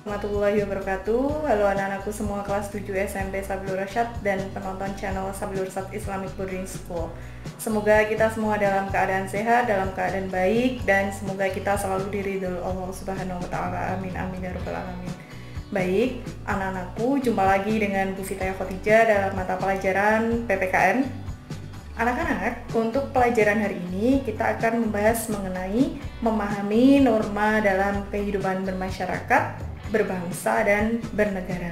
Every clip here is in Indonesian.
Warahmatullahi wabarakatuh. Halo anak-anakku semua kelas 7 SMP Sabilur Rasyad dan penonton channel Sabilur Rasyad Islamic Boarding School. Semoga kita semua dalam keadaan sehat, dalam keadaan baik, dan semoga kita selalu diridhoi Allah Subhanahu wa taala. Amin amin ya rabbal alamin. Baik, anak-anakku, jumpa lagi dengan Bu Fitaya Khotijah dalam mata pelajaran PPKN. Anak-anak, untuk pelajaran hari ini kita akan membahas mengenai memahami norma dalam kehidupan bermasyarakat, berbangsa, dan bernegara.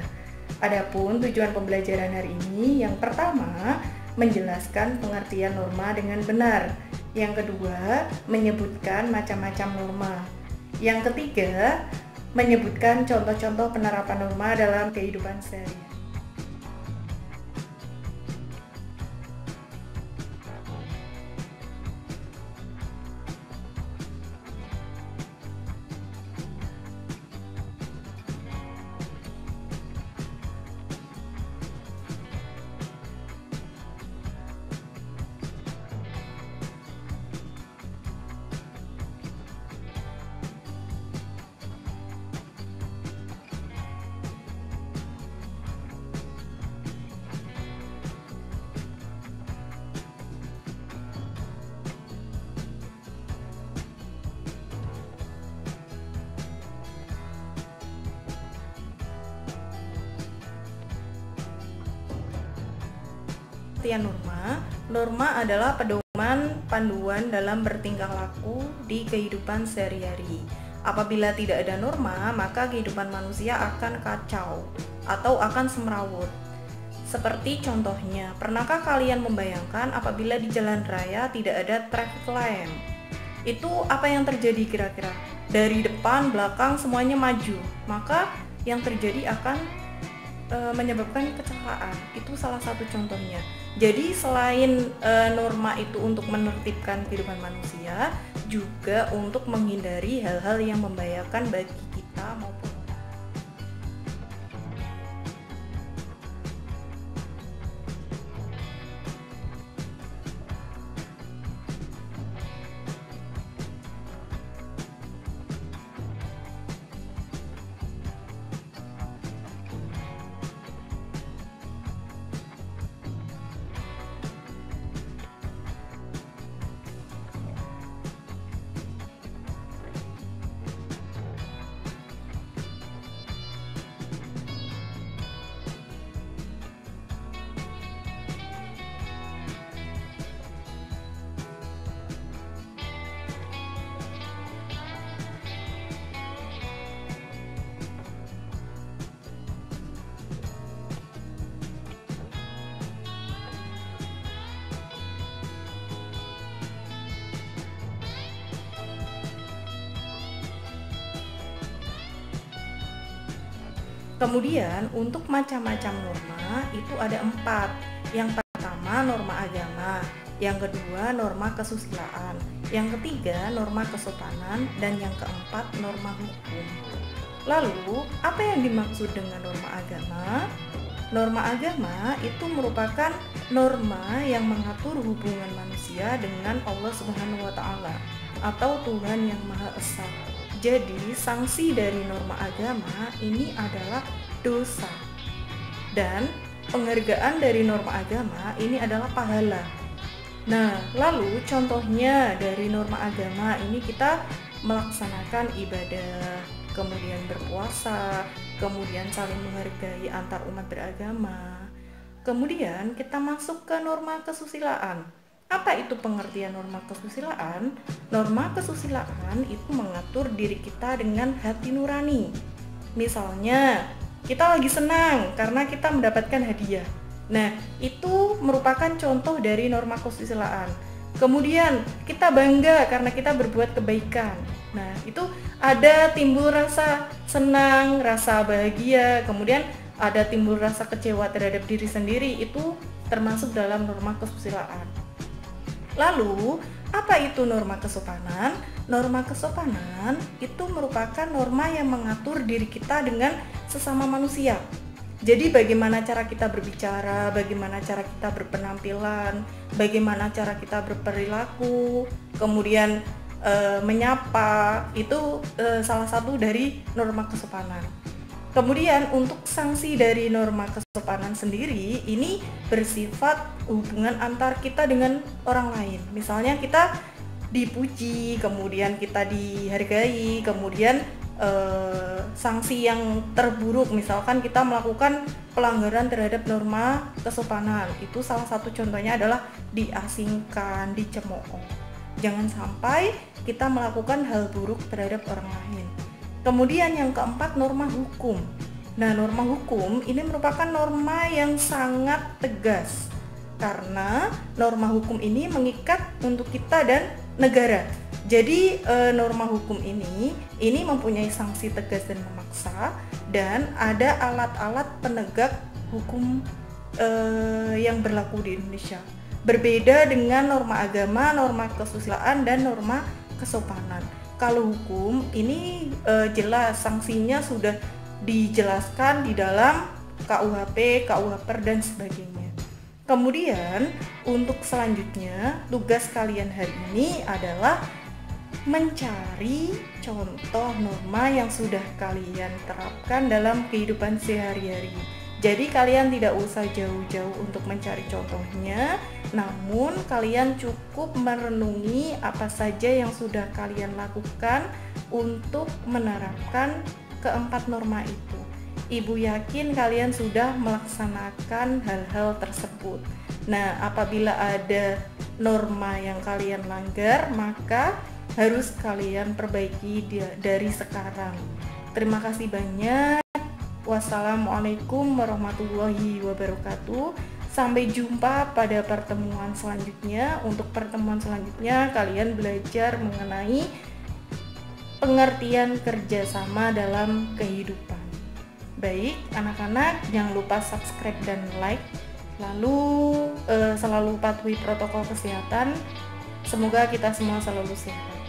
Adapun tujuan pembelajaran hari ini, yang pertama, menjelaskan pengertian norma dengan benar. Yang kedua, menyebutkan macam-macam norma. Yang ketiga, menyebutkan contoh-contoh penerapan norma dalam kehidupan sehari-hari. Pengertian norma. Norma adalah pedoman panduan dalam bertingkah laku di kehidupan sehari-hari. Apabila tidak ada norma, maka kehidupan manusia akan kacau atau akan semrawut. Seperti contohnya, pernahkah kalian membayangkan apabila di jalan raya tidak ada traffic lamp? Itu apa yang terjadi kira-kira? Dari depan, belakang semuanya maju, maka yang terjadi akan menyebabkan kecelakaan. Itu salah satu contohnya. Jadi selain norma itu untuk menertibkan kehidupan manusia, juga untuk menghindari hal-hal yang membahayakan bagi kita maupun Kemudian untuk macam-macam norma itu ada 4. Yang pertama norma agama, yang kedua norma kesusilaan, yang ketiga norma kesopanan, dan yang keempat norma hukum. Lalu apa yang dimaksud dengan norma agama? Norma agama itu merupakan norma yang mengatur hubungan manusia dengan Allah Subhanahu wa taala atau Tuhan yang Maha Esa. Jadi, sanksi dari norma agama ini adalah dosa. Dan penghargaan dari norma agama ini adalah pahala. Nah, lalu contohnya dari norma agama ini kita melaksanakan ibadah, kemudian berpuasa, kemudian saling menghargai antar umat beragama. Kemudian kita masuk ke norma kesusilaan. Apa itu pengertian norma kesusilaan? Norma kesusilaan itu mengatur diri kita dengan hati nurani. Misalnya, kita lagi senang karena kita mendapatkan hadiah. Nah, itu merupakan contoh dari norma kesusilaan. Kemudian, kita bangga karena kita berbuat kebaikan. Nah, itu ada timbul rasa senang, rasa bahagia, kemudian ada timbul rasa kecewa terhadap diri sendiri. Itu termasuk dalam norma kesusilaan. Lalu, apa itu norma kesopanan? Norma kesopanan itu merupakan norma yang mengatur diri kita dengan sesama manusia. Jadi bagaimana cara kita berbicara, bagaimana cara kita berpenampilan, bagaimana cara kita berperilaku, kemudian menyapa, itu salah satu dari norma kesopanan. Kemudian untuk sanksi dari norma kesopanan sendiri ini bersifat hubungan antar kita dengan orang lain. Misalnya kita dipuji, kemudian kita dihargai, kemudian sanksi yang terburuk misalkan kita melakukan pelanggaran terhadap norma kesopanan, itu salah satu contohnya adalah diasingkan, dicemooh. Jangan sampai kita melakukan hal buruk terhadap orang lain. Kemudian yang keempat, norma hukum. Nah, norma hukum ini merupakan norma yang sangat tegas karena norma hukum ini mengikat untuk kita dan negara. Jadi norma hukum ini mempunyai sanksi tegas dan memaksa, dan ada alat-alat penegak hukum yang berlaku di Indonesia. Berbeda dengan norma agama, norma kesusilaan, dan norma kesopanan. Kalau hukum ini jelas sanksinya sudah dijelaskan di dalam KUHP, KUHPER, dan sebagainya. Kemudian untuk selanjutnya tugas kalian hari ini adalah mencari contoh norma yang sudah kalian terapkan dalam kehidupan sehari-hari. Jadi kalian tidak usah jauh-jauh untuk mencari contohnya, namun kalian cukup merenungi apa saja yang sudah kalian lakukan untuk menerapkan keempat norma itu. Ibu yakin kalian sudah melaksanakan hal-hal tersebut. Nah, apabila ada norma yang kalian langgar, maka harus kalian perbaiki dari sekarang. Terima kasih banyak. Wassalamualaikum warahmatullahi wabarakatuh. Sampai jumpa pada pertemuan selanjutnya. Untuk pertemuan selanjutnya kalian belajar mengenai pengertian kerjasama dalam kehidupan. Baik, anak-anak, jangan lupa subscribe dan like. Lalu selalu patuhi protokol kesehatan. Semoga kita semua selalu sehat.